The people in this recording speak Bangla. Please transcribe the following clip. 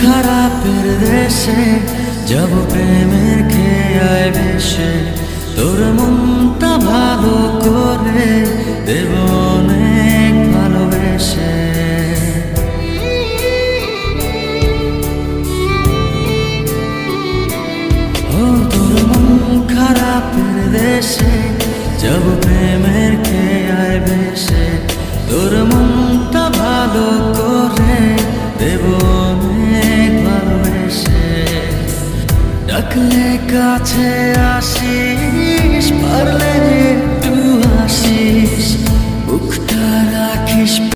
খারাপের দেশে যাব প্রেমের খেয়ায় ভেসে, তোর মনটা ভালো করে দেব অনেক ভালোবেসে। ও তোর মন খারাপের দেশে যাব প্রেমের খেয়ায় ভেসে, তোর মনটা ভালো করে দেব অনেক ভালোবেসে। ডাকলে কাছে আসিস, পারলে একটু আসিস, বুকটা রাখিস।